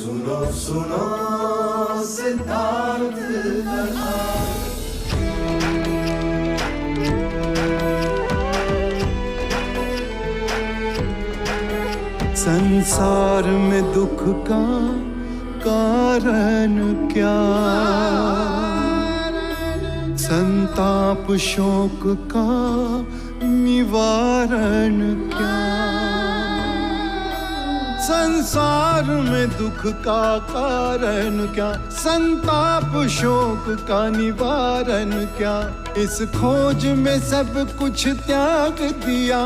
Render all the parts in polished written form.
सुनो सुनो सिद्धार्थ कथा। संसार में दुख का कारण क्या, संताप शोक का निवारण क्या। संसार में दुख का कारण क्या, संताप शोक का निवारण क्या। इस खोज में सब कुछ त्याग दिया,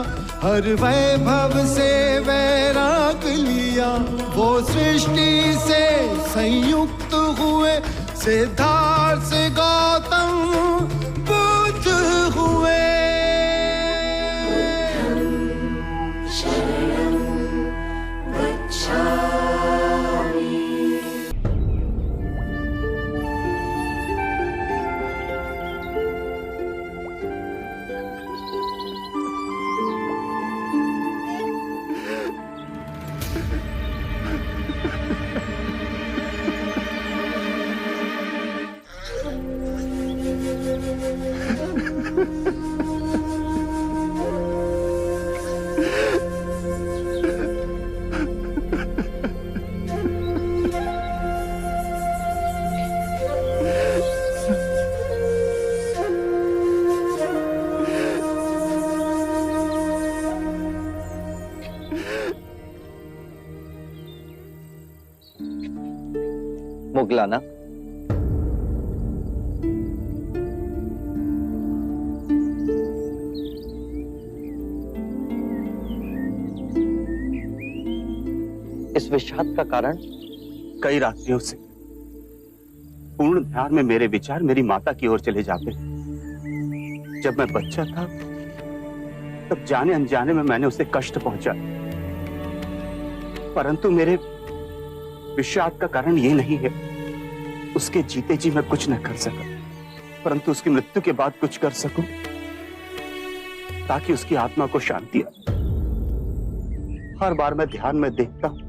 हर वैभव से वैराग लिया। वो सृष्टि से संयुक्त हुए, सिद्धार्थ से गौतम बुद्ध हुए। मुगलाना, इस विषाद का कारण? कई रात्रियों से पूर्ण ध्यान में मेरे विचार मेरी माता की ओर चले जाते। जब मैं बच्चा था तब जाने अनजाने में मैंने उसे कष्ट पहुंचा, परंतु मेरे विषाद का कारण ये नहीं है। उसके जीते जी मैं कुछ न कर सका, परंतु उसकी मृत्यु के बाद कुछ कर सकूं ताकि उसकी आत्मा को शांति आए। हर बार मैं ध्यान में देखता हूं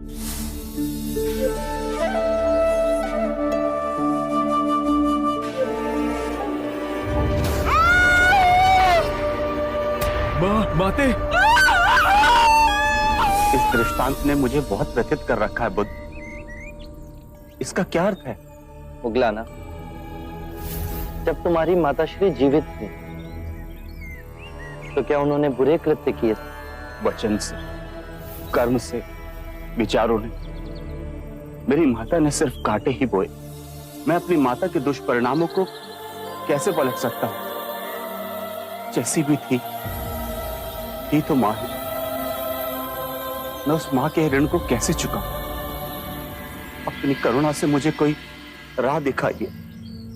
माते, इस दृष्टांत ने मुझे बहुत व्यथित कर रखा है बुद्ध। इसका क्या अर्थ है? मुगलाना, जब तुम्हारी माताश्री जीवित थी तो क्या उन्होंने बुरे कृत्य किए? वचन से, कर्म से, विचारों ने। मेरी माता ने सिर्फ कांटे ही बोए। मैं अपनी माता के दुष्परिणामों को कैसे पलट सकता हूं? जैसी भी थी तो मां है। मैं उस मां के ऋण को कैसे चुकाऊं? अपनी करुणा से मुझे कोई राह दिखाइए।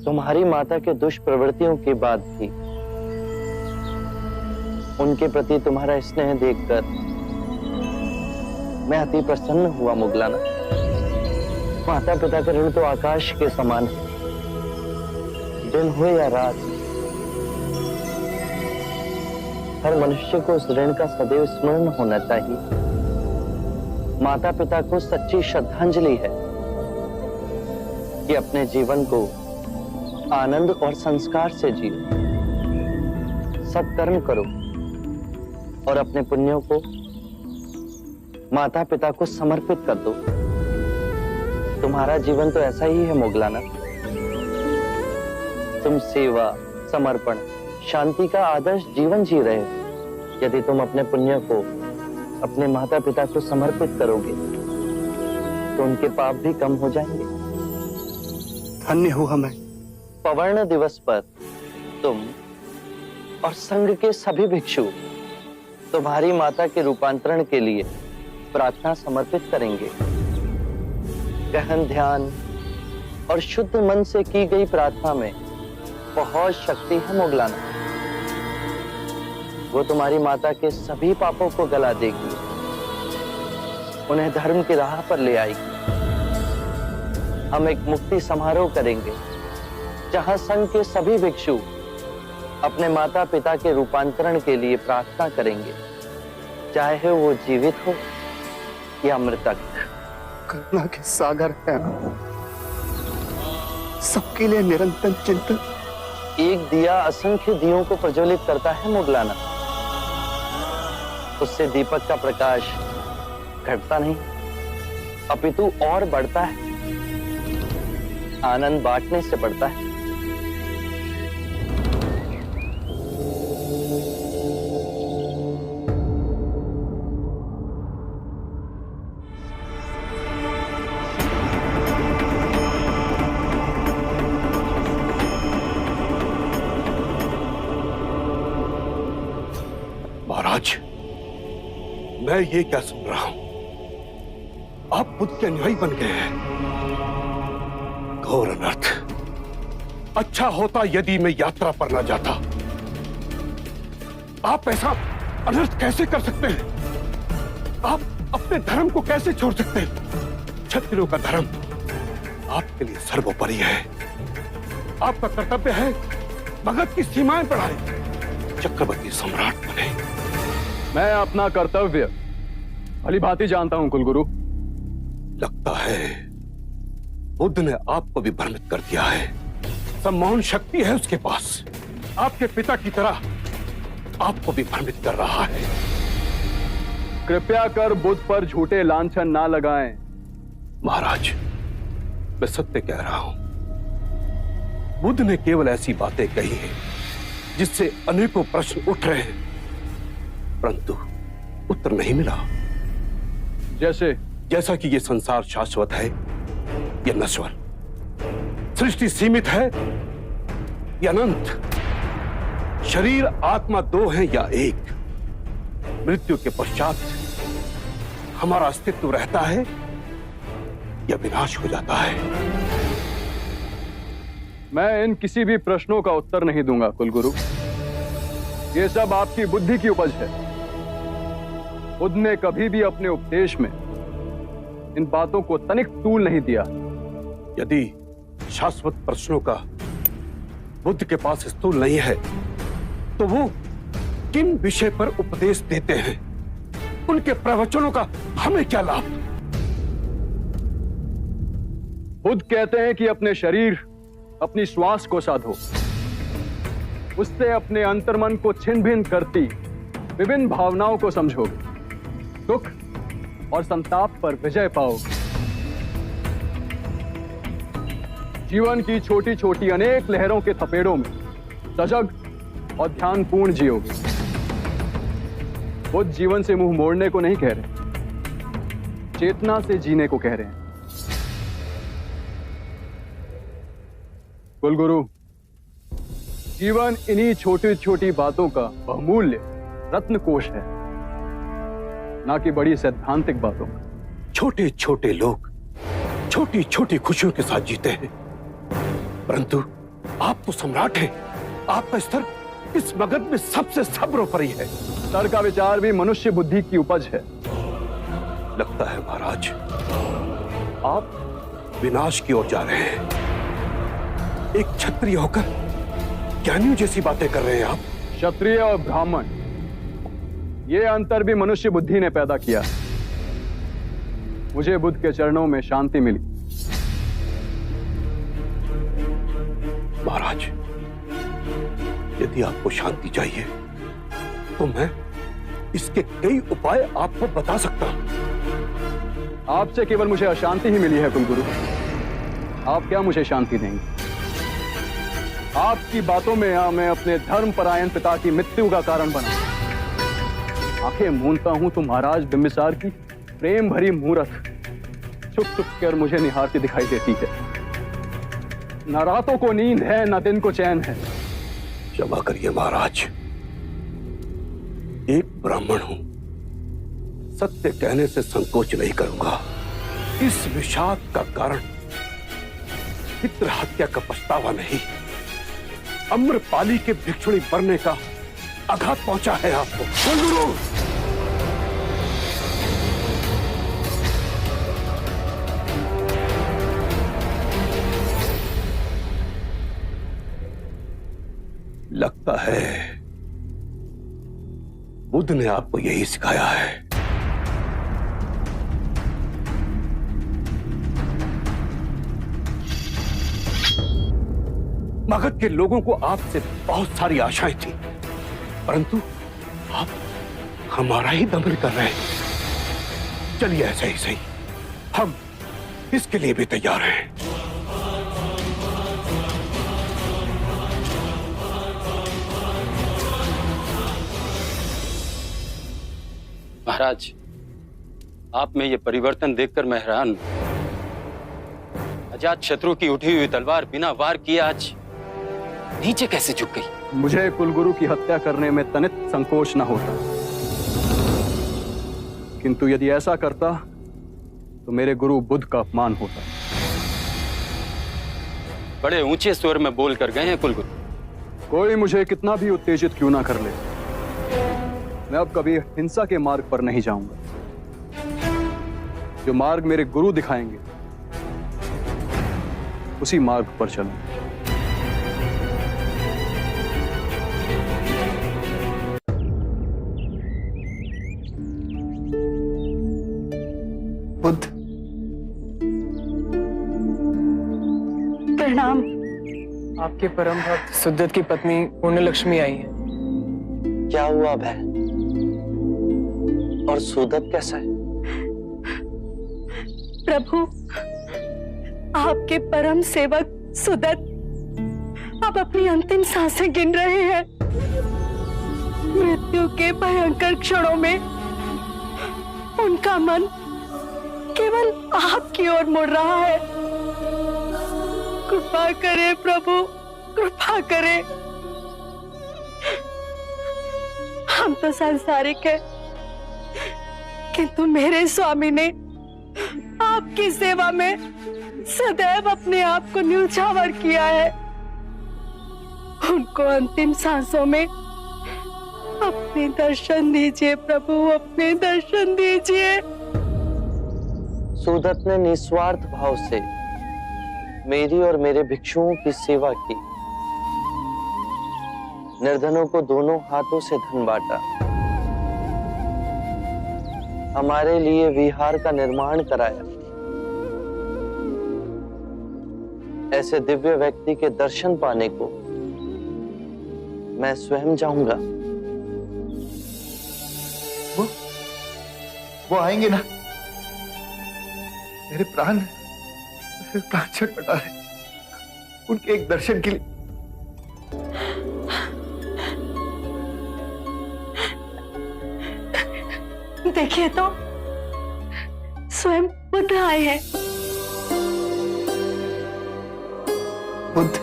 तुम्हारी माता के दुष्प्रवृत्तियों के बाद भी उनके प्रति तुम्हारा स्नेह देखकर मैं अति प्रसन्न हुआ मुगलाना। माता पिता का ऋण तो आकाश के समान है। दिन हो या रात, हर मनुष्य को उस ऋण का सदैव स्मरण होना चाहिए। माता पिता को सच्ची श्रद्धांजलि है कि अपने जीवन को आनंद और संस्कार से जियो, सत्कर्म करो और अपने पुण्यों को माता पिता को समर्पित कर दो। तुम्हारा जीवन तो ऐसा ही है मुगलाना। तुम सेवा, समर्पण, शांति का आदर्श जीवन जी रहे हो। यदि तुम अपने पुण्य को अपने माता पिता को समर्पित करोगे तो उनके पाप भी कम हो जाएंगे। धन्य हुआ मैं। पवर्ण दिवस पर तुम और संघ के सभी भिक्षु तुम्हारी माता के रूपांतरण के लिए प्रार्थना समर्पित करेंगे। गहन ध्यान और शुद्ध मन से की गई प्रार्थना में बहुत शक्ति है मुगलाना। वो तुम्हारी माता के सभी पापों को गला देगी, उन्हें धर्म की राह पर ले आएगी। हम एक मुक्ति समारोह करेंगे जहां संघ के सभी भिक्षु अपने माता पिता के रूपांतरण के लिए प्रार्थना करेंगे, चाहे वो जीवित हो या मृतक। करुणा के सागर हैं आप। सबके लिए निरंतर चिंतन। एक दिया असंख्य दियों को प्रज्वलित करता है मुगलाना, उससे दीपक का प्रकाश घटता नहीं अपितु और बढ़ता है, आनंद बांटने से बढ़ता है। महाराज, मैं ये क्या सुन रहा हूं? आप बुद्ध के अनुयायी बन गए हैं। घोर अनर्थ। अच्छा होता यदि मैं यात्रा पर न जाता। आप ऐसा अनर्थ कैसे कर सकते हैं? आप अपने धर्म को कैसे छोड़ सकते हैं? क्षत्रियों का धर्म आपके लिए सर्वोपरि है। आपका कर्तव्य है भगत की सीमाएं बढ़ाए, चक्रवर्ती सम्राट बने। मैं अपना कर्तव्य भली भांति जानता हूं कुलगुरु। लगता है बुद्ध ने आपको भी भ्रमित कर दिया है। सम्मोहन शक्ति है उसके पास, आपके पिता की तरह आपको भी भ्रमित कर रहा है। कृपया कर बुद्ध पर झूठे लांछन ना लगाएं। महाराज, मैं सत्य कह रहा हूं। बुद्ध ने केवल ऐसी बातें कही हैं जिससे अनेकों प्रश्न उठ रहे हैं, परंतु उत्तर नहीं मिला। जैसा कि ये संसार शाश्वत है या नश्वर, सृष्टि सीमित है या अनंत, शरीर आत्मा दो हैं या एक, मृत्यु के पश्चात हमारा अस्तित्व रहता है या विनाश हो जाता है। मैं इन किसी भी प्रश्नों का उत्तर नहीं दूंगा कुलगुरु। ये सब आपकी बुद्धि की उपज है। बुद्ध ने कभी भी अपने उपदेश में इन बातों को तनिक तूल नहीं दिया। यदि शाश्वत प्रश्नों का बुद्ध के पास स्थूल नहीं है, तो वो किन विषय पर उपदेश देते हैं? उनके प्रवचनों का हमें क्या लाभ? बुद्ध कहते हैं कि अपने शरीर, अपनी श्वास को साधो, उससे अपने अंतर्मन को छिन्न भिन्न करती विभिन्न भावनाओं को समझोगे, दुख और संताप पर विजय पाओगे। जीवन की छोटी छोटी अनेक लहरों के थपेड़ों में सजग और ध्यानपूर्ण जियोगे। बुद्ध जीवन से मुंह मोड़ने को नहीं कह रहे, चेतना से जीने को कह रहे हैं। कुलगुरु, जीवन इन्हीं छोटी छोटी बातों का बहुमूल्य रत्नकोश है, ना कि बड़ी सैद्धांतिक बातों का। छोटे छोटे लोग छोटी छोटी खुशियों के साथ जीते हैं, परंतु आप तो सम्राट हैं। आपका स्तर इस मगध में सबसे सर्वोपरि है। स्तर का विचार भी मनुष्य बुद्धि की उपज है। लगता है महाराज, आप विनाश की ओर जा रहे हैं। एक क्षत्रिय होकर ज्ञानियों जैसी बातें कर रहे हैं आप। क्षत्रिय और ब्राह्मण, ये अंतर भी मनुष्य बुद्धि ने पैदा किया। मुझे बुद्ध के चरणों में शांति मिली। महाराज, यदि आपको शांति चाहिए तो मैं इसके कई उपाय आपको बता सकता हूं। आपसे केवल मुझे अशांति ही मिली है कुलगुरु। आप क्या मुझे शांति देंगे? आपकी बातों में मैं अपने धर्मपरायण पिता की मृत्यु का कारण बना। आंखें मूंदता हूं तो महाराज बिंबिसार की प्रेम भरी मूरत छुप छुप कर मुझे निहारती दिखाई देती है। न रातों को नींद है, न दिन को चैन है। क्षमा करिए महाराज, एक ब्राह्मण हूं, सत्य कहने से संकोच नहीं करूंगा। इस विषाद का कारण पितृ हत्या का पछतावा नहीं, अम्रपाली के भिक्षुणी बनने का आघात पहुंचा है आपको। कुलगुरु, लगता है बुद्ध ने आपको यही सिखाया है। मगध के लोगों को आपसे बहुत सारी आशाएं थी, परंतु आप हमारा ही दमन कर रहे हैं। चलिए ऐसे ही सही, हम इसके लिए भी तैयार हैं। महाराज, आप में ये परिवर्तन देखकर मैं हैरान हूं। अजात शत्रु की उठी हुई तलवार बिना वार किए आज नीचे कैसे झुक गई? मुझे कुलगुरु की हत्या करने में तनित संकोच न होता, किंतु यदि ऐसा करता तो मेरे गुरु बुद्ध का अपमान होता। बड़े ऊंचे स्वर में बोल कर गए हैं कुलगुरु। कोई मुझे कितना भी उत्तेजित क्यों ना कर ले, मैं अब कभी हिंसा के मार्ग पर नहीं जाऊंगा। जो मार्ग मेरे गुरु दिखाएंगे उसी मार्ग पर चलूंगा। बुद्ध, प्रणाम। आपके परम भक्त सुदत की पत्नी पुण्यलक्ष्मी आई है। क्या हुआ बहन? और सुदत कैसा है? प्रभु, आपके परम सेवक सुदत अब अपनी अंतिम सांसें गिन रहे हैं। मृत्यु के भयंकर क्षणों में उनका मन केवल आपकी ओर मुड़ रहा है। कृपा करें प्रभु, कृपा करें। हम तो सांसारिक हैं, किंतु मेरे स्वामी ने आपकी सेवा में सदैव अपने आप को न्योछावर किया है। उनको अंतिम सांसों में अपने दर्शन दीजिए प्रभु, अपने दर्शन दीजिए। सुदत ने निस्वार्थ भाव से मेरी और मेरे भिक्षुओं की सेवा की। निर्धनों को दोनों हाथों से धन बांटा, हमारे लिए विहार का निर्माण कराया। ऐसे दिव्य व्यक्ति के दर्शन पाने को मैं स्वयं जाऊंगा। वो आएंगे ना? मेरे प्राण छटपटा रहे उनके एक दर्शन के लिए। देखिए तो, स्वयं बुद्ध आए हैं। बुद्ध,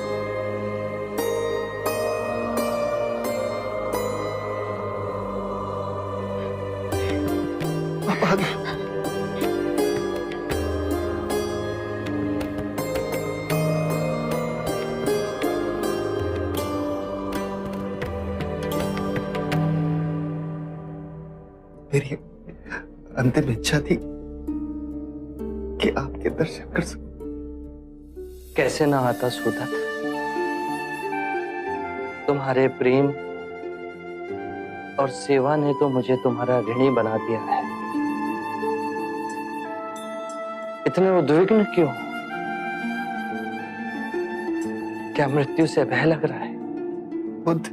मेरी अंतिम इच्छा थी कि आपके दर्शन कर सकूं। कैसे ना आता सुदत, तुम्हारे प्रेम और सेवा ने तो मुझे तुम्हारा ऋणी बना दिया है। इतने उद्विग्न क्यों? क्या मृत्यु से भय लग रहा है? बुद्ध,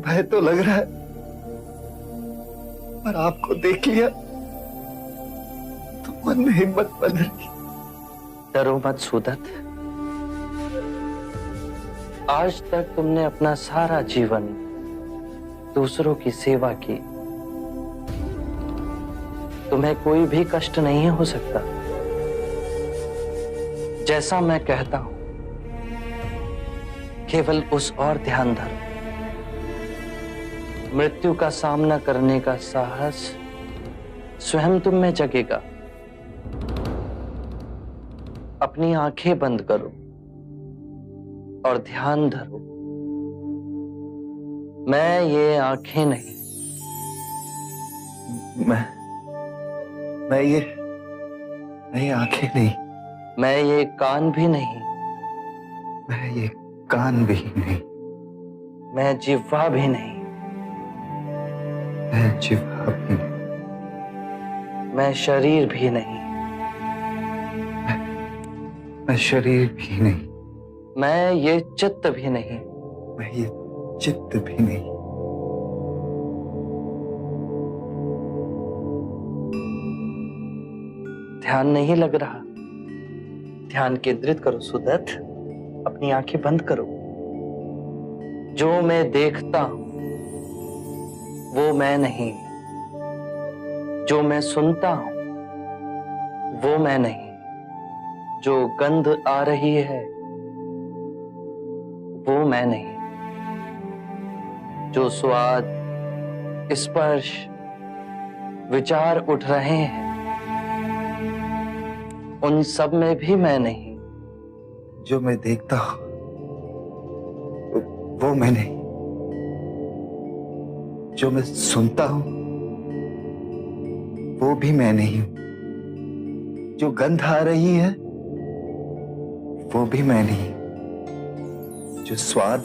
भय तो लग रहा है, पर आपको देख लिया तो मन में हिम्मत बन रही। डरो मत सुदत। आज तक तुमने अपना सारा जीवन दूसरों की सेवा की। तुम्हें कोई भी कष्ट नहीं हो सकता। जैसा मैं कहता हूं, केवल उस और ध्यान धरो। मृत्यु का सामना करने का साहस स्वयं तुम में जगेगा। अपनी आंखें बंद करो और ध्यान धरो। मैं ये आंखें नहीं, मैं ये आंखें नहीं, मैं ये कान भी नहीं, मैं ये कान भी नहीं, मैं जिह्वा भी नहीं, मैं जिह्वा भी नहीं, मैं शरीर भी नहीं, मैं शरीर भी नहीं, मैं ये चित्त भी नहीं। मैं ये चित्त भी नहीं। ध्यान नहीं लग रहा। ध्यान केंद्रित करो सुदत्त, अपनी आंखें बंद करो। जो मैं देखता हूं वो मैं नहीं, जो मैं सुनता हूं वो मैं नहीं, जो गंध आ रही है वो मैं नहीं, जो स्वाद, स्पर्श, विचार उठ रहे हैं उन सब में भी मैं नहीं। जो मैं देखता हूं वो मैं नहीं, जो मैं सुनता हूं वो भी मैं नहीं हूं, जो गंध आ रही है वो भी मैं नहीं, जो स्वाद,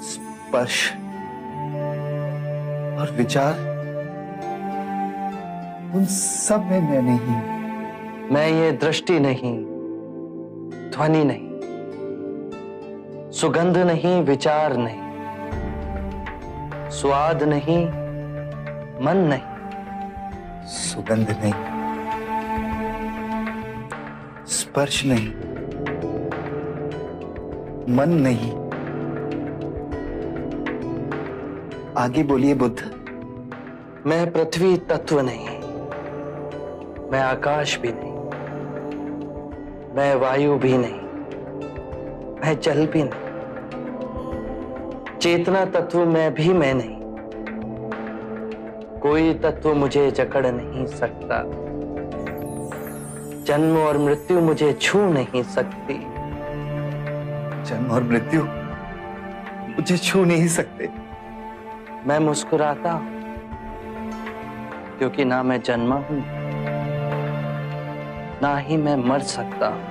स्पर्श और विचार उन सब में मैं नहीं हूं। मैं ये दृष्टि नहीं, ध्वनि नहीं, सुगंध नहीं, विचार नहीं, स्वाद नहीं, मन नहीं, सुगंध नहीं, स्पर्श नहीं, मन नहीं। आगे बोलिए बुद्ध। मैं पृथ्वी तत्व नहीं, मैं आकाश भी नहीं, मैं वायु भी नहीं, मैं जल भी नहीं, चेतना तत्व में भी मैं नहीं। कोई तत्व मुझे जकड़ नहीं सकता, जन्म और मृत्यु मुझे छू नहीं सकती। जन्म और मृत्यु मुझे छू नहीं सकते। मैं मुस्कुराता हूं क्योंकि ना मैं जन्मा हूं ना ही मैं मर सकता हूं।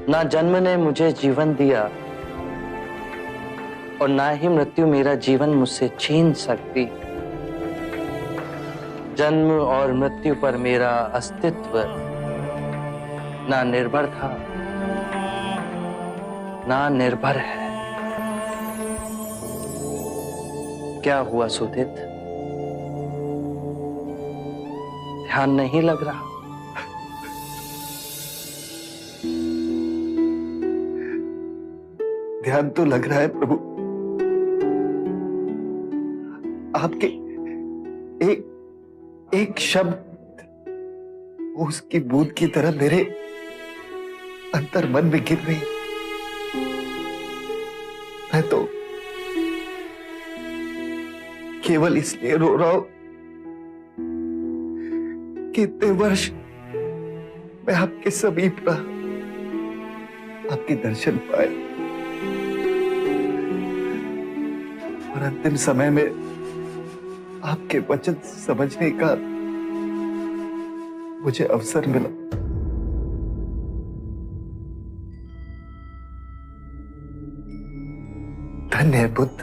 ना जन्म ने मुझे जीवन दिया और ना ही मृत्यु मेरा जीवन मुझसे छीन सकती। जन्म और मृत्यु पर मेरा अस्तित्व ना निर्भर था ना निर्भर है। क्या हुआ सुदित? ध्यान नहीं लग रहा? ध्यान तो लग रहा है प्रभु। आपके एक शब्द उसकी बूंद की तरह मेरे अंतर मन में गिर रही। मैं तो केवल इसलिए रो रहा हूं कि इतने वर्ष मैं आपके समीप रहा, आपके दर्शन पाए और अंतिम समय में आपके वचन समझने का मुझे अवसर मिला। धन्य है बुद्ध,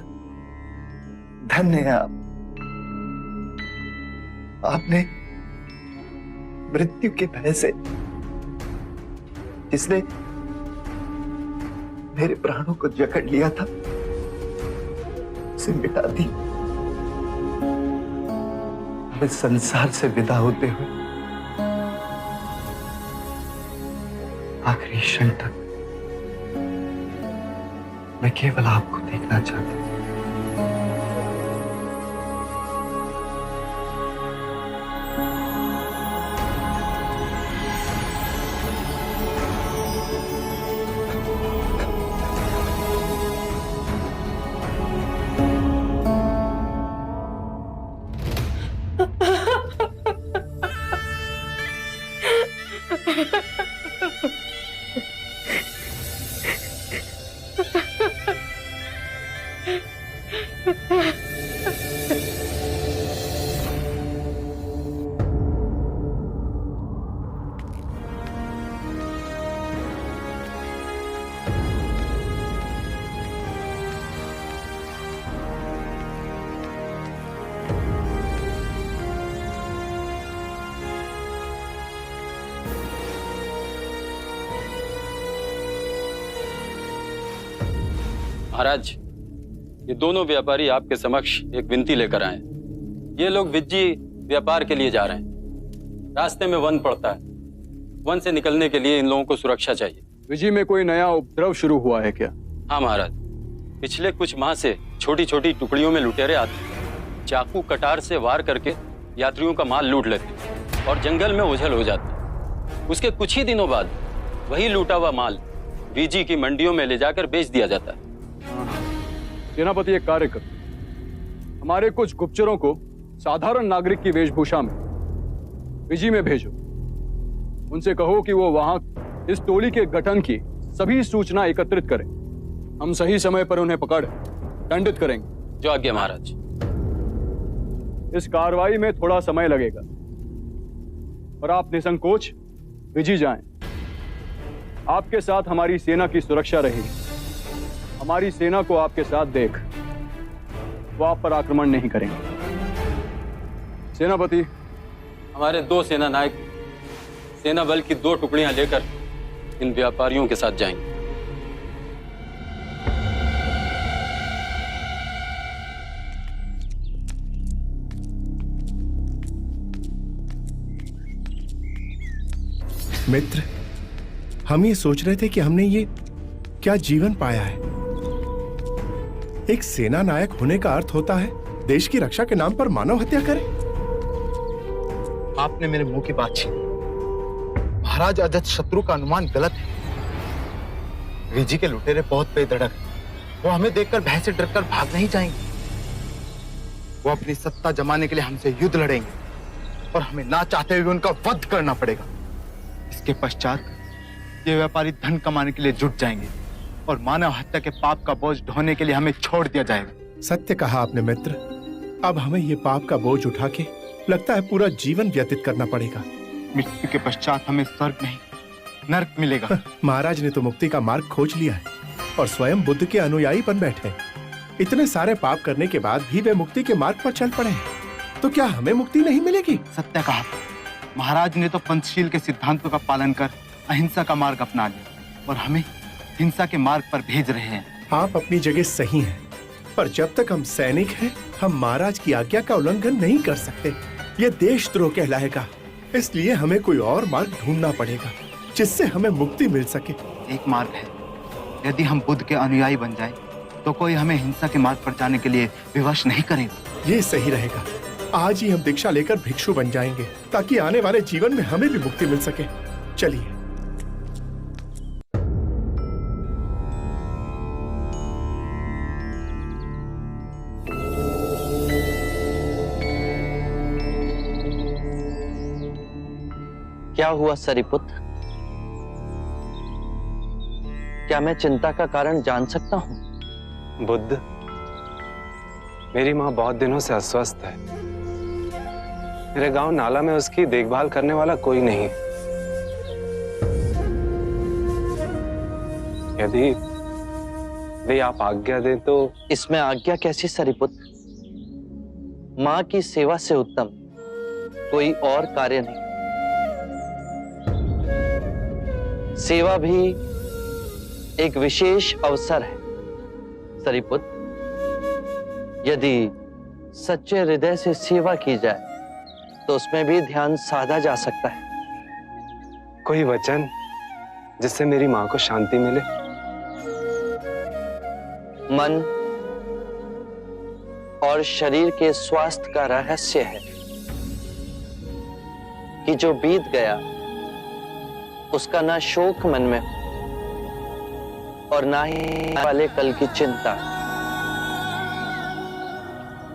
धन्य है आप। आपने मृत्यु के भय से, जिसने मेरे प्राणों को जकड़ लिया था, उसे मिटा दी। हमें संसार से विदा होते हुए आखिरी क्षण तक मैं केवल आपको देखना चाहता हूं। महाराज, ये दोनों व्यापारी आपके समक्ष एक विनती लेकर आए। ये लोग विज्जी व्यापार के लिए जा रहे हैं। रास्ते में वन पड़ता है। वन से निकलने के लिए इन लोगों को सुरक्षा चाहिए। विजी में कोई नया उपद्रव शुरू हुआ है क्या? हाँ महाराज, पिछले कुछ माह से छोटी छोटी टुकड़ियों में लुटेरे आते, चाकू कटार से वार करके यात्रियों का माल लूट लेते और जंगल में ओझल हो जाते। उसके कुछ ही दिनों बाद वही लूटा हुआ माल विजी की मंडियों में ले जाकर बेच दिया जाता है। सेनापति, एक कार्य कर, हमारे कुछ गुप्तचरों को साधारण नागरिक की वेशभूषा में विजी में भेजो। उनसे कहो कि वो वहां इस टोली के गठन की सभी सूचना एकत्रित करें। हम सही समय पर उन्हें पकड़ दंडित करेंगे। जो आज्ञा महाराज। इस कार्रवाई में थोड़ा समय लगेगा, पर आप निसंकोच विजी जाएं। आपके साथ हमारी सेना की सुरक्षा रहेगी। हमारी सेना को आपके साथ देख वो आप पर आक्रमण नहीं करेंगे। सेनापति, हमारे 2 सेना नायक सेना बल की 2 टुकड़ियां लेकर इन व्यापारियों के साथ जाएंगे। मित्र, हम ये सोच रहे थे कि हमने ये क्या जीवन पाया है। एक सेना नायक होने का अर्थ होता है देश की रक्षा के नाम पर मानव हत्या करें। आपने मेरे मुंह की बात छीनी। महाराज अजत शत्रु का अनुमान गलत है। विजी के लुटेरे बहुत बेधड़क हैं। वो हमें देखकर भय से डरकर भाग नहीं जाएंगे। वो अपनी सत्ता जमाने के लिए हमसे युद्ध लड़ेंगे और हमें ना चाहते हुए उनका वध करना पड़ेगा। इसके पश्चात ये व्यापारी धन कमाने के लिए जुट जाएंगे और मानव हत्या के पाप का बोझ ढोने के लिए हमें छोड़ दिया जाएगा। सत्य कहा आपने मित्र। अब हमें ये पाप का बोझ उठा के लगता है पूरा जीवन व्यतीत करना पड़ेगा। मृत्यु के पश्चात हमें स्वर्ग नहीं नरक मिलेगा। महाराज ने तो मुक्ति का मार्ग खोज लिया है और स्वयं बुद्ध के अनुयायी बन बैठे। इतने सारे पाप करने के बाद भी वे मुक्ति के मार्ग पर चल पड़े हैं। तो क्या हमें मुक्ति नहीं मिलेगी? सत्य कहा। महाराज ने तो पंचशील के सिद्धांतों का पालन कर अहिंसा का मार्ग अपना लिया और हमें हिंसा के मार्ग पर भेज रहे हैं। आप अपनी जगह सही हैं, पर जब तक हम सैनिक हैं, हम महाराज की आज्ञा का उल्लंघन नहीं कर सकते। ये देशद्रोह कहलाएगा। इसलिए हमें कोई और मार्ग ढूंढना पड़ेगा जिससे हमें मुक्ति मिल सके। एक मार्ग है, यदि हम बुद्ध के अनुयायी बन जाएं, तो कोई हमें हिंसा के मार्ग पर जाने के लिए विवश नहीं करेगा। ये सही रहेगा। आज ही हम दीक्षा लेकर भिक्षु बन जाएंगे ताकि आने वाले जीवन में हमें भी मुक्ति मिल सके। चलिए। क्या हुआ सरिपुत्र? क्या मैं चिंता का कारण जान सकता हूं? बुद्ध, मेरी माँ बहुत दिनों से अस्वस्थ है। मेरे गांव नाला में उसकी देखभाल करने वाला कोई नहीं। यदि आप आज्ञा दें तो। इसमें आज्ञा कैसी सरिपुत्र? माँ की सेवा से उत्तम कोई और कार्य नहीं। सेवा भी एक विशेष अवसर है सरिपुत्र। यदि सच्चे हृदय से सेवा की जाए तो उसमें भी ध्यान साधा जा सकता है। कोई वचन जिससे मेरी माँ को शांति मिले? मन और शरीर के स्वास्थ्य का रहस्य है कि जो बीत गया उसका ना शोक मन में और ना ही वाले कल की चिंता।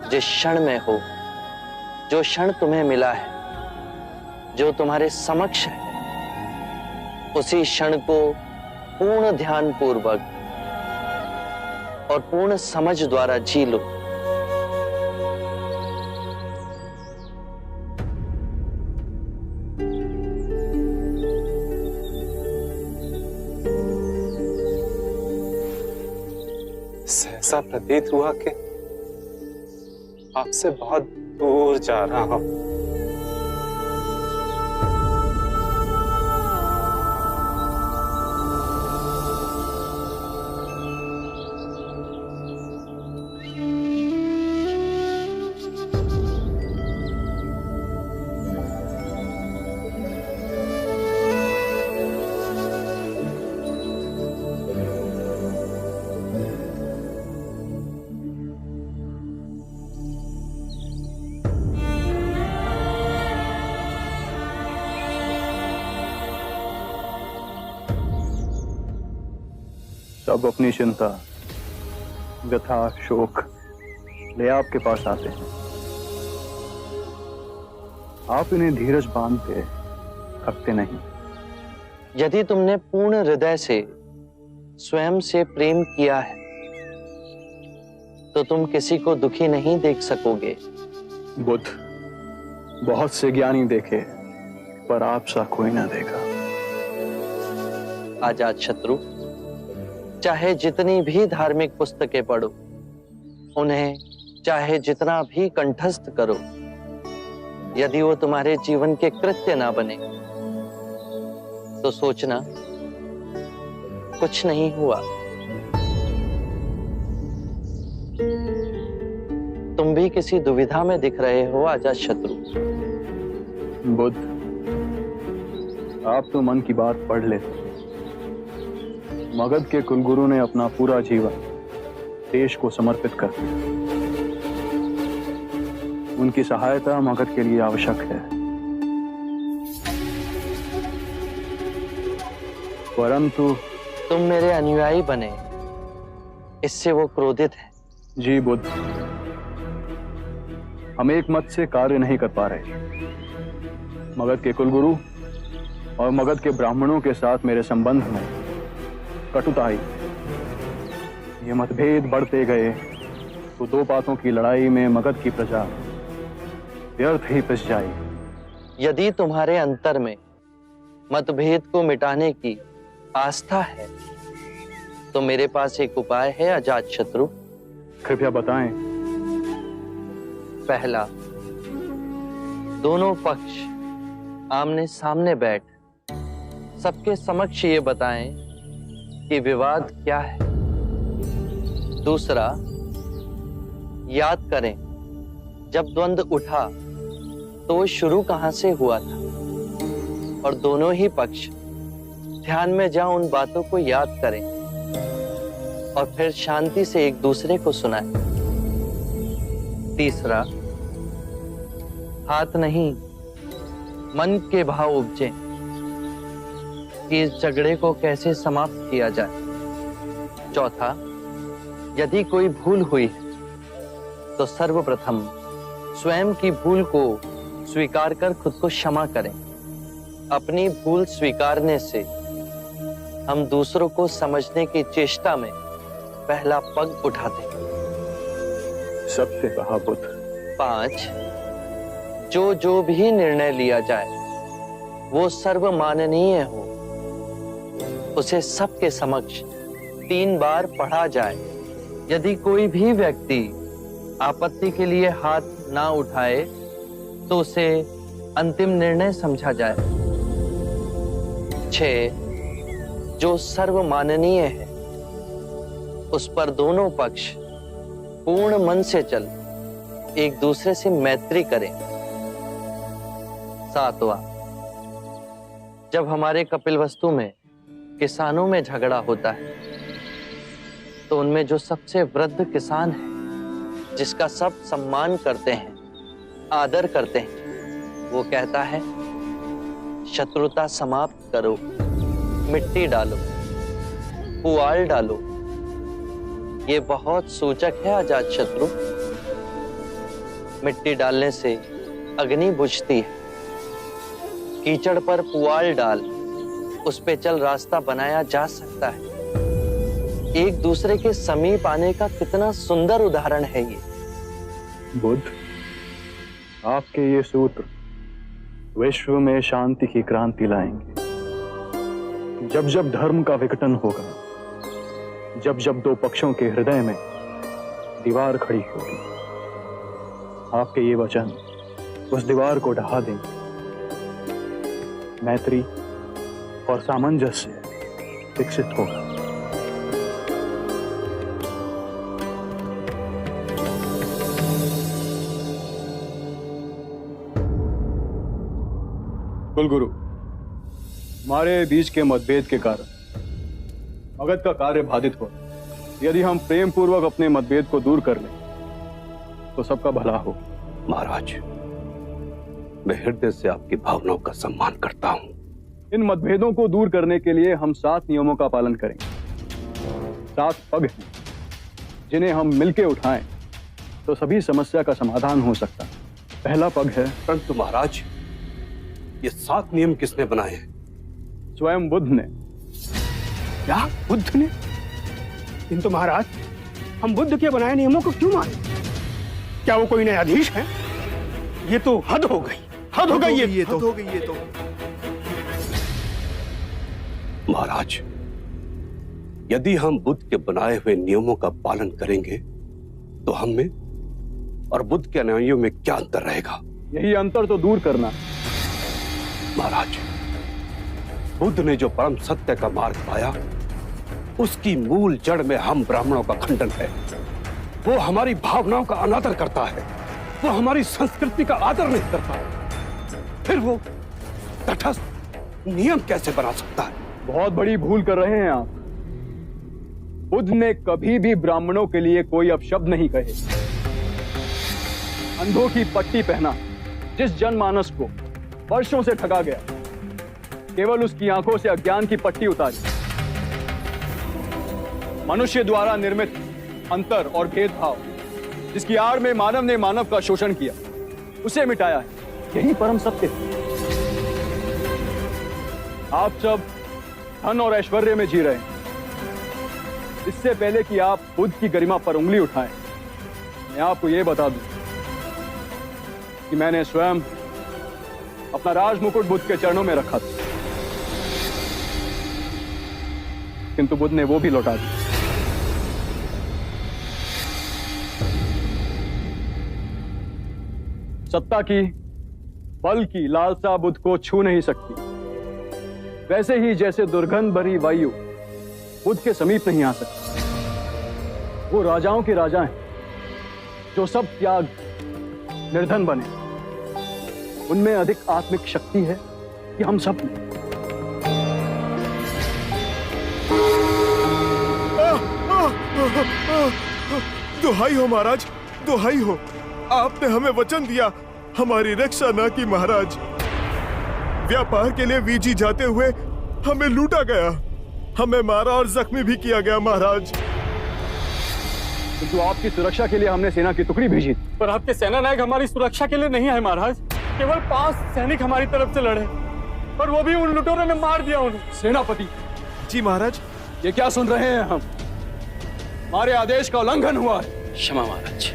जिस क्षण में हो, जो क्षण तुम्हें मिला है, जो तुम्हारे समक्ष है, उसी क्षण को पूर्ण ध्यान पूर्वक और पूर्ण समझ द्वारा जी लो। सहसा प्रतीत हुआ कि आपसे बहुत दूर जा रहा हूं। सब अपनी चिंता, व्यथा, शोक ले आपके पास आते हैं। आप इन्हें धीरज बांध के थकते नहीं। यदि तुमने पूर्ण हृदय से स्वयं से प्रेम किया है तो तुम किसी को दुखी नहीं देख सकोगे। बुद्ध, बहुत से ज्ञानी देखे पर आप सा कोई ना देखा। अजात शत्रु, चाहे जितनी भी धार्मिक पुस्तकें पढ़ो, उन्हें चाहे जितना भी कंठस्थ करो, यदि वो तुम्हारे जीवन के कृत्य ना बने तो सोचना कुछ नहीं हुआ। तुम भी किसी दुविधा में दिख रहे हो अजात शत्रु। बुद्ध, आप तो मन की बात पढ़ लेते। मगध के कुलगुरु ने अपना पूरा जीवन देश को समर्पित कर दिया। उनकी सहायता मगध के लिए आवश्यक है, परंतु तुम मेरे अनुयायी बने, इससे वो क्रोधित है। जी बुद्ध, हम एक मत से कार्य नहीं कर पा रहे। मगध के कुलगुरु और मगध के ब्राह्मणों के साथ मेरे संबंध में कटुता आई। ये मतभेद बढ़ते गए तो दो बातों की लड़ाई में मगध की प्रजा व्यर्थ ही पिस जाए। यदि तुम्हारे अंतर में मतभेद को मिटाने की आस्था है तो मेरे पास एक उपाय है अजात शत्रु। कृपया बताएं। पहला, दोनों पक्ष आमने सामने बैठ सबके समक्ष ये बताएं कि विवाद क्या है। दूसरा, याद करें जब द्वंद्व उठा तो वो शुरू कहां से हुआ था, और दोनों ही पक्ष ध्यान में जाओ उन बातों को याद करें और फिर शांति से एक दूसरे को सुनाएं। तीसरा, हाथ नहीं मन के भाव उपजे कि इस झगड़े को कैसे समाप्त किया जाए। चौथा, यदि कोई भूल हुई है तो सर्वप्रथम स्वयं की भूल को स्वीकार कर खुद को क्षमा करें। अपनी भूल स्वीकारने से हम दूसरों को समझने की चेष्टा में पहला पग उठाते हैं। सत्य कहा बुद्ध। 5, जो भी निर्णय लिया जाए वो सर्वमाननीय हो, उसे सबके समक्ष 3 बार पढ़ा जाए। यदि कोई भी व्यक्ति आपत्ति के लिए हाथ ना उठाए तो उसे अंतिम निर्णय समझा जाए। 6, जो सर्वमाननीय है उस पर दोनों पक्ष पूर्ण मन से चल एक दूसरे से मैत्री करें। 7वां, जब हमारे कपिलवस्तु में किसानों में झगड़ा होता है तो उनमें जो सबसे वृद्ध किसान है, जिसका सब सम्मान करते हैं, आदर करते हैं, वो कहता है शत्रुता समाप्त करो, मिट्टी डालो, पुआल डालो। ये बहुत सूचक है अजात शत्रु। मिट्टी डालने से अग्नि बुझती है, कीचड़ पर पुआल डाल उस पे चल रास्ता बनाया जा सकता है। एक दूसरे के समीप आने का कितना सुंदर उदाहरण है ये। बुद्ध, आपके ये सूत्र विश्व में शांति की क्रांति लाएंगे। जब जब धर्म का विघटन होगा, जब जब दो पक्षों के हृदय में दीवार खड़ी होगी, आपके ये वचन उस दीवार को ढहा देंगे। मैत्री और सामंजस्य विकसित होगा। कुलगुरु, हमारे बीच के मतभेद के कारण मगध का कार्य बाधित हो। यदि हम प्रेम पूर्वक अपने मतभेद को दूर कर लें तो सबका भला हो। महाराज, मैं हृदय से आपकी भावनाओं का सम्मान करता हूं। इन मतभेदों को दूर करने के लिए हम 7 नियमों का पालन करेंगे। 7 पग हैं जिन्हें हम मिलके उठाएं तो सभी समस्या का समाधान हो सकता है। पहला पग है, परंतु महाराज, ये 7 नियम किसने बनाए हैं? स्वयं बुद्ध ने। क्या बुद्ध ने? किंतु महाराज, हम बुद्ध के बनाए नियमों को क्यों माने? क्या वो कोई न्यायाधीश है? ये तो हद हो गई, हद हो गई ये तो। महाराज, यदि हम बुद्ध के बनाए हुए नियमों का पालन करेंगे तो हम में और बुद्ध के अनुयायियों में क्या अंतर रहेगा? यही अंतर तो दूर करना। महाराज, बुद्ध ने जो परम सत्य का मार्ग पाया, उसकी मूल जड़ में हम ब्राह्मणों का खंडन है। वो हमारी भावनाओं का अनादर करता है, वो हमारी संस्कृति का आदर नहीं करता। फिर वो तटस्थ नियम कैसे बना सकता है? बहुत बड़ी भूल कर रहे हैं आप। बुद्ध ने कभी भी ब्राह्मणों के लिए कोई अपशब्द नहीं कहे। अंधों की पट्टी पहना जिस जनमानस को वर्षों से ठगा गया, केवल उसकी आंखों से अज्ञान की पट्टी उतारी। मनुष्य द्वारा निर्मित अंतर और भेदभाव, जिसकी आड़ में मानव ने मानव का शोषण किया, उसे मिटाया है। यही परम सत्य है। आप सब धन और ऐश्वर्य में जी रहे हैं। इससे पहले कि आप बुद्ध की गरिमा पर उंगली उठाएं, मैं आपको यह बता दूं कि मैंने स्वयं अपना राज मुकुट बुद्ध के चरणों में रखा था, किंतु बुद्ध ने वो भी लौटा दिया। सत्ता की, बल की लालसा बुद्ध को छू नहीं सकती। वैसे ही जैसे दुर्गंध भरी वायु बुद्ध के समीप नहीं आ सकती। वो राजाओं के राजा हैं, जो सब त्याग निर्धन बने। उनमें अधिक आत्मिक शक्ति है कि हम सब में। दुहाई हो महाराज, दुहाई हो। आपने हमें वचन दिया, हमारी रक्षा न की महाराज। व्यापार के लिए वीजी जाते हुए हमें लूटा गया, हमें मारा और जख्मी भी किया गया महाराज। किंतु आपकी सुरक्षा के लिए हमने सेना की टुकड़ी भेजी। पर आपके सेना नायक हमारी सुरक्षा के लिए नहीं है महाराज। केवल 5 सैनिक हमारी तरफ से लड़े, पर वो भी उन लुटेरों ने मार दिया उन्हें। सेनापति जी महाराज, ये क्या सुन रहे हैं हम? हमारे आदेश का उल्लंघन हुआ है। क्षमा महाराज,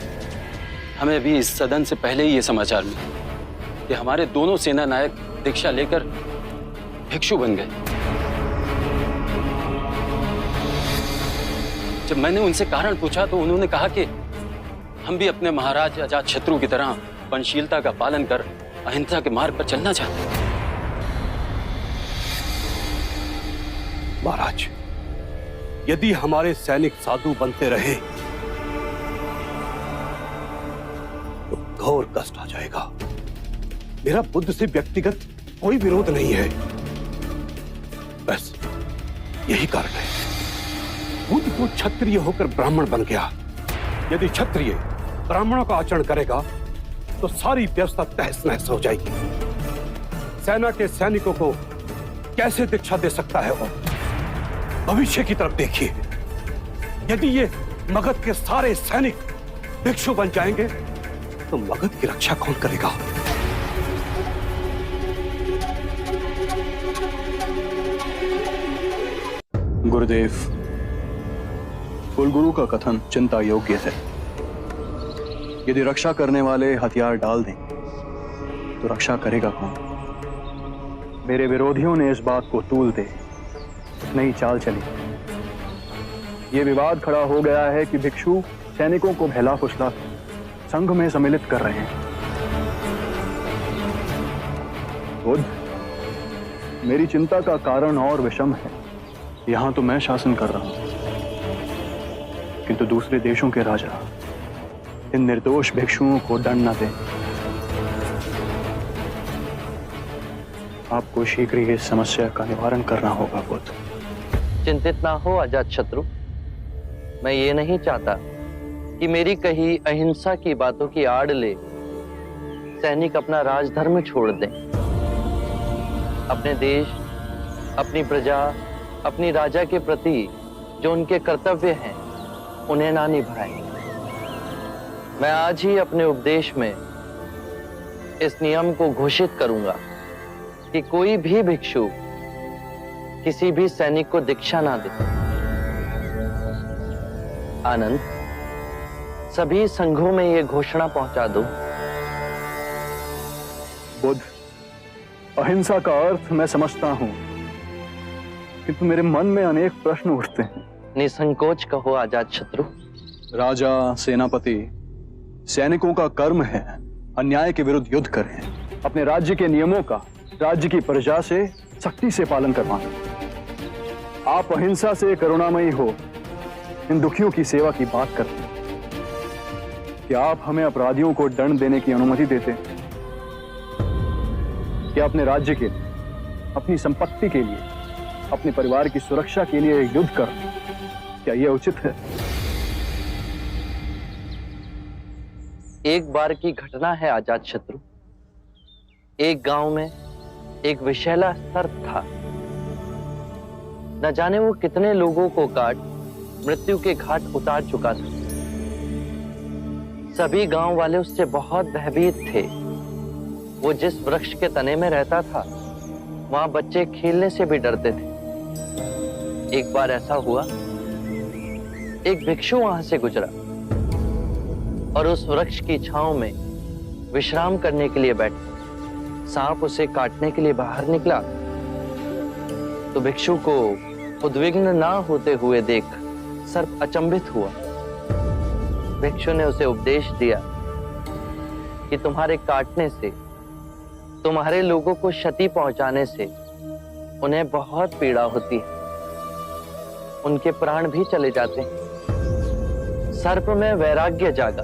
हमें भी इस सदन से पहले ही ये समाचार मिला कि हमारे दोनों सेना नायक दीक्षा लेकर भिक्षु बन गए। जब मैंने उनसे कारण पूछा तो उन्होंने कहा कि हम भी अपने महाराज अजातशत्रु की तरह पंचशीलता का पालन कर अहिंसा के मार्ग पर चलना चाहते हैं। महाराज, यदि हमारे सैनिक साधु बनते रहे तो घोर कष्ट आ जाएगा। मेरा बुद्ध से व्यक्तिगत कोई विरोध नहीं है, बस यही कारण है। बुद्ध को क्षत्रिय होकर ब्राह्मण बन गया। यदि क्षत्रिय ब्राह्मणों का आचरण करेगा तो सारी व्यवस्था तहस नहस हो जाएगी। सेना के सैनिकों को कैसे दीक्षा दे सकता है वो? भविष्य की तरफ देखिए। यदि ये मगध के सारे सैनिक भिक्षु बन जाएंगे तो मगध की रक्षा कौन करेगा? गुरुदेव, कुलगुरु का कथन चिंता योग्य है। यदि रक्षा करने वाले हथियार डाल दें तो रक्षा करेगा कौन? मेरे विरोधियों ने इस बात को तूल दे नई चाल चली। ये विवाद खड़ा हो गया है कि भिक्षु सैनिकों को बहला फुसला संघ में सम्मिलित कर रहे हैं। बुद्ध, मेरी चिंता का कारण और विषम है। यहां तो मैं शासन कर रहा हूं, किंतु दूसरे देशों के राजा इन निर्दोष भिक्षुओं को दंड न दें। आपको शीघ्र ही इस समस्या का निवारण करना होगा बुद्ध। चिंतित ना हो अजातशत्रु। मैं ये नहीं चाहता कि मेरी कही अहिंसा की बातों की आड़ ले सैनिक अपना राजधर्म छोड़ दें। अपने देश, अपनी प्रजा, अपनी राजा के प्रति जो उनके कर्तव्य हैं उन्हें ना निभाएं। मैं आज ही अपने उपदेश में इस नियम को घोषित करूंगा कि कोई भी भिक्षु किसी भी सैनिक को दीक्षा ना दे। आनंद, सभी संघों में यह घोषणा पहुंचा दो। बुद्ध, अहिंसा का अर्थ मैं समझता हूं, किंतु मेरे मन में अनेक प्रश्न उठते हैं। निसंकोच कहो आजाद शत्रु। राजा, सेनापति, सैनिकों का कर्म है अन्याय के विरुद्ध युद्ध करें, अपने राज्य के नियमों का राज्य की प्रजा से सख्ती से पालन करवाना। आप अहिंसा से करुणामयी हो इन दुखियों की सेवा की बात करते हैं। क्या आप हमें अपराधियों को दंड देने की अनुमति देते हैं? क्या अपने राज्य के लिए, अपनी संपत्ति के लिए, अपने परिवार की सुरक्षा के लिए युद्ध कर, क्या यह उचित है? एक बार की घटना है आजाद शत्रु। एक गांव में एक विषैला सर्प था। न जाने वो कितने लोगों को काट मृत्यु के घाट उतार चुका था। सभी गांव वाले उससे बहुत भयभीत थे। वो जिस वृक्ष के तने में रहता था वहां बच्चे खेलने से भी डरते थे। एक बार ऐसा हुआ, एक भिक्षु वहां से गुजरा और उस वृक्ष की छांव में विश्राम करने के लिए बैठा। सांप उसे काटने के लिए बाहर निकला तो भिक्षु को उद्विग्न ना होते हुए देख सर्प अचंभित हुआ। भिक्षु ने उसे उपदेश दिया कि तुम्हारे काटने से, तुम्हारे लोगों को क्षति पहुंचाने से उन्हें बहुत पीड़ा होती है, उनके प्राण भी चले जाते हैं। सर्प में वैराग्य जागा।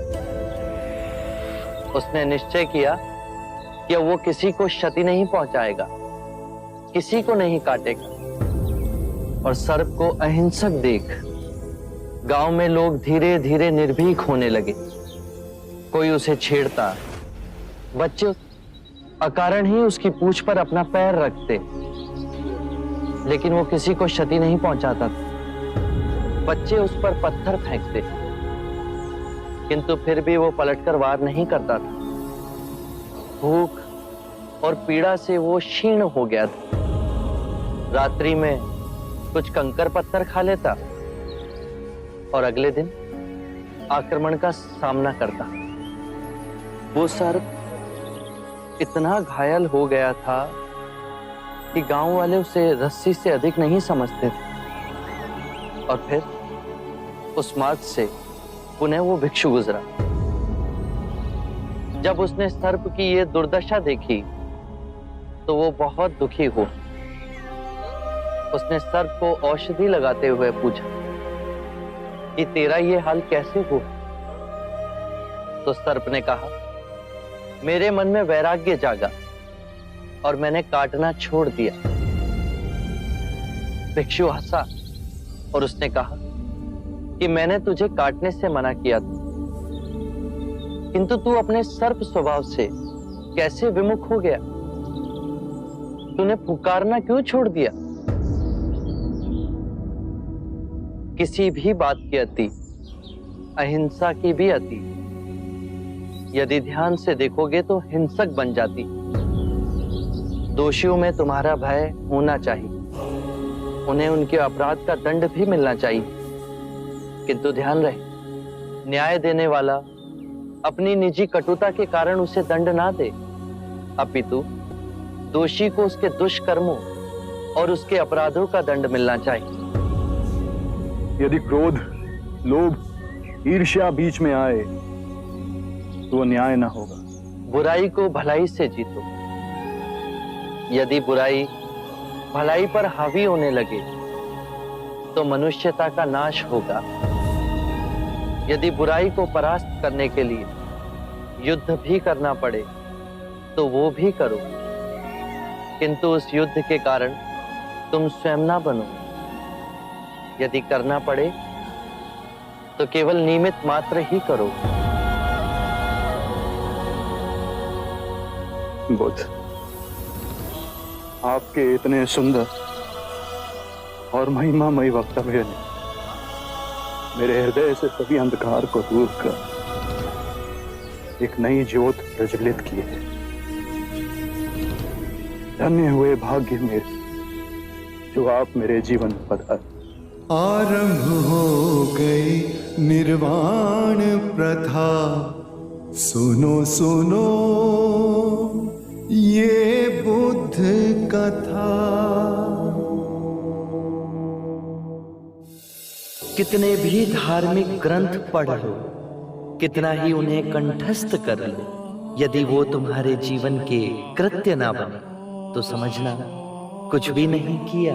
उसने निश्चय किया कि वो किसी को क्षति नहीं पहुंचाएगा, किसी को नहीं काटेगा। और सर्प को अहिंसक देख गांव में लोग धीरे धीरे निर्भीक होने लगे। कोई उसे छेड़ता, बच्चे अकारण ही उसकी पूंछ पर अपना पैर रखते, लेकिन वो किसी को क्षति नहीं पहुंचाता था। बच्चे उस पर पत्थर फेंकते, किंतु फिर भी वो पलटकर वार नहीं करता था। भूख और पीड़ा से वो क्षीण हो गया था। रात्रि में कुछ कंकर पत्थर खा लेता और अगले दिन आक्रमण का सामना करता। वो सर्प इतना घायल हो गया था कि गांव वाले उसे रस्सी से अधिक नहीं समझते थे। और फिर उस मार्ग से पुनः वो भिक्षु गुजरा। जब उसने सर्प की ये दुर्दशा देखी तो वो बहुत दुखी हुआ। उसने सर्प को औषधि लगाते हुए पूछा कि तेरा ये हाल कैसे हुआ? तो सर्प ने कहा, मेरे मन में वैराग्य जागा और मैंने काटना छोड़ दिया। भिक्षु हंसा और उसने कहा कि मैंने तुझे काटने से मना किया था, किंतु तू अपने सर्प स्वभाव से कैसे विमुख हो गया? तूने पुकारना क्यों छोड़ दिया? किसी भी बात की अति, अहिंसा की भी अति, यदि ध्यान से देखोगे तो हिंसक बन जाती। दोषियों में तुम्हारा भय होना चाहिए, उन्हें उनके अपराध का दंड भी मिलना चाहिए, किंतु ध्यान रहे, न्याय देने वाला अपनी निजी कटुता के कारण उसे दंड ना दे, अपितु दोषी को उसके दुष्कर्मों और उसके अपराधों का दंड मिलना चाहिए। यदि क्रोध, लोभ, ईर्ष्या बीच में आए तो वो न्याय ना होगा। बुराई को भलाई से जीतो। यदि बुराई भलाई पर हावी होने लगे तो मनुष्यता का नाश होगा। यदि बुराई को परास्त करने के लिए युद्ध भी करना पड़े तो वो भी करो, किंतु उस युद्ध के कारण तुम स्वयं ना बनो। यदि करना पड़े तो केवल निमित्त मात्र ही करो। बुद्ध, आपके इतने सुंदर और महिमामयी वक्तव्य ने मेरे हृदय से सभी अंधकार को दूर कर एक नई ज्योत प्रज्वलित की है। धन्य हुए भाग्य मेरे जो आप मेरे जीवन में पधारे। आरंभ हो गई निर्वाण प्रथा, सुनो सुनो ये बुद्ध कथा। कितने भी धार्मिक ग्रंथ पढ़ लो, कितना ही उन्हें कंठस्थ कर लो, यदि वो तुम्हारे जीवन के कृत्य ना बने तो समझना कुछ भी नहीं किया।